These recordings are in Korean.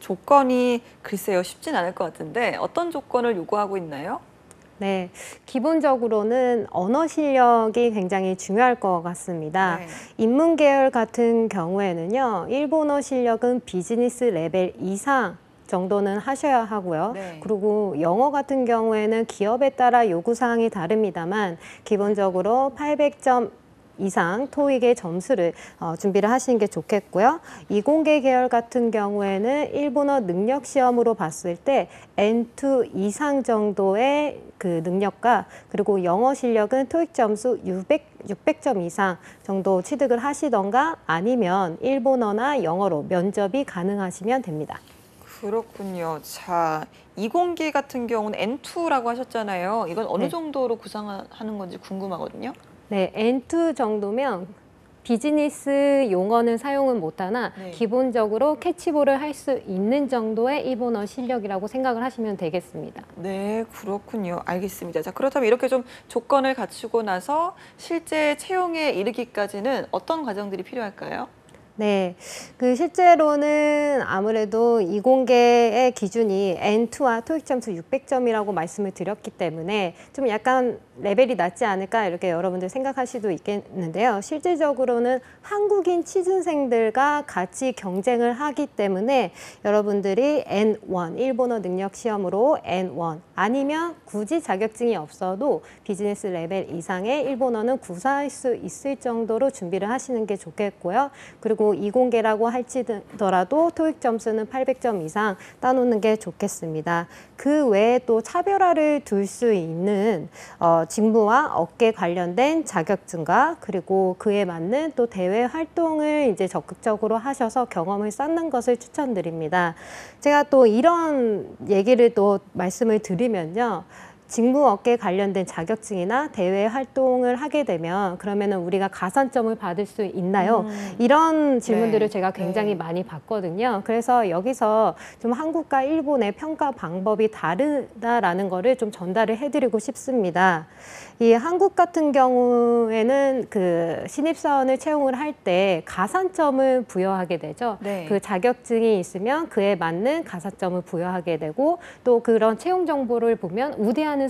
조건이 글쎄요, 쉽진 않을 것 같은데 어떤 조건을 요구하고 있나요? 네, 기본적으로는 언어 실력이 굉장히 중요할 것 같습니다. 네. 인문계열 같은 경우에는요, 일본어 실력은 비즈니스 레벨 이상 정도는 하셔야 하고요. 네. 그리고 영어 같은 경우에는 기업에 따라 요구사항이 다릅니다만 기본적으로 800점 이상 토익의 점수를 준비를 하시는 게 좋겠고요. 이공계 계열 같은 경우에는 일본어 능력 시험으로 봤을 때 N2 이상 정도의 그 능력과 그리고 영어 실력은 토익 점수 600점 이상 정도 취득을 하시던가 아니면 일본어나 영어로 면접이 가능하시면 됩니다. 그렇군요. 자, 이공계 같은 경우는 N2라고 하셨잖아요. 이건 어느 네. 정도로 구상하는 건지 궁금하거든요. 네, N2 정도면 비즈니스 용어는 사용은 못하나 네. 기본적으로 캐치볼을 할 수 있는 정도의 일본어 실력이라고 생각을 하시면 되겠습니다. 네, 그렇군요. 알겠습니다. 자, 그렇다면 이렇게 좀 조건을 갖추고 나서 실제 채용에 이르기까지는 어떤 과정들이 필요할까요? 네, 그 실제로는 아무래도 이공계의 기준이 N2와 토익 점수 600점이라고 말씀을 드렸기 때문에 좀 약간 레벨이 낮지 않을까 이렇게 여러분들 생각하실 수도 있겠는데요. 실질적으로는 한국인 취준생들과 같이 경쟁을 하기 때문에 여러분들이 N1, 일본어 능력 시험으로 N1 아니면 굳이 자격증이 없어도 비즈니스 레벨 이상의 일본어는 구사할 수 있을 정도로 준비를 하시는 게 좋겠고요. 그리고 이공계라고 할지더라도 토익 점수는 800점 이상 따놓는 게 좋겠습니다. 그 외에 또 차별화를 둘 수 있는 직무와 업계 관련된 자격증과 그리고 그에 맞는 또 대외 활동을 이제 적극적으로 하셔서 경험을 쌓는 것을 추천드립니다. 제가 또 이런 얘기를 또 말씀을 드리면요. 직무 업계 관련된 자격증이나 대외 활동을 하게 되면 그러면은 우리가 가산점을 받을 수 있나요? 이런 질문들을 네. 제가 굉장히 네. 많이 받거든요. 그래서 여기서 좀 한국과 일본의 평가 방법이 다르다라는 거를 좀 전달을 해드리고 싶습니다. 이 한국 같은 경우에는 그 신입사원을 채용을 할 때 가산점을 부여하게 되죠. 네. 그 자격증이 있으면 그에 맞는 가산점을 부여하게 되고 또 그런 채용 정보를 보면 우대하는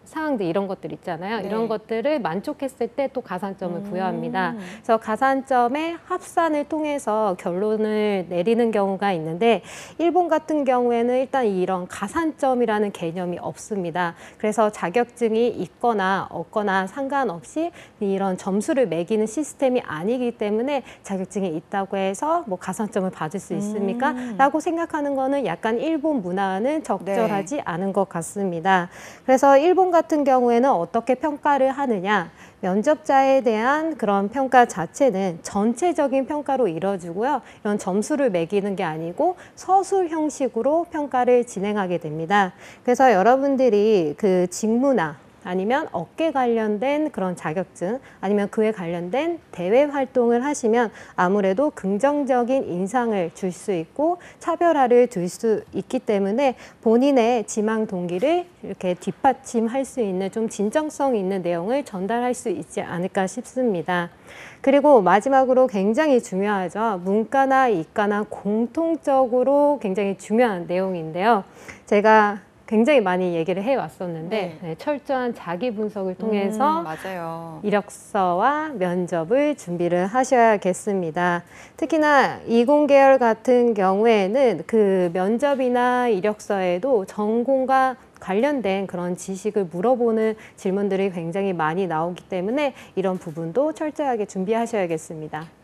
사항들 이런 것들 있잖아요. 네. 이런 것들을 만족했을 때 또 가산점을 부여합니다. 그래서 가산점의 합산을 통해서 결론을 내리는 경우가 있는데 일본 같은 경우에는 일단 이런 가산점이라는 개념이 없습니다. 그래서 자격증이 있거나 없거나 상관없이 이런 점수를 매기는 시스템이 아니기 때문에 자격증이 있다고 해서 뭐 가산점을 받을 수 있습니까? 라고 생각하는 거는 약간 일본 문화와는 적절하지 않은 것 같습니다. 그래서 일본 같은 경우에는 어떻게 평가를 하느냐? 면접자에 대한 그런 평가 자체는 전체적인 평가로 이루어지고요. 이런 점수를 매기는 게 아니고 서술 형식으로 평가를 진행하게 됩니다. 그래서 여러분들이 그 직무나 아니면 업계 관련된 그런 자격증 아니면 그에 관련된 대외 활동을 하시면 아무래도 긍정적인 인상을 줄 수 있고 차별화를 둘 수 있기 때문에 본인의 지망 동기를 이렇게 뒷받침할 수 있는 좀 진정성 있는 내용을 전달할 수 있지 않을까 싶습니다. 그리고 마지막으로 굉장히 중요하죠. 문과나 이과나 공통적으로 굉장히 중요한 내용인데요. 제가 굉장히 많이 얘기를 해왔었는데 네. 철저한 자기 분석을 통해서 맞아요. 이력서와 면접을 준비를 하셔야겠습니다. 특히나 이공계열 같은 경우에는 그 면접이나 이력서에도 전공과 관련된 그런 지식을 물어보는 질문들이 굉장히 많이 나오기 때문에 이런 부분도 철저하게 준비하셔야겠습니다.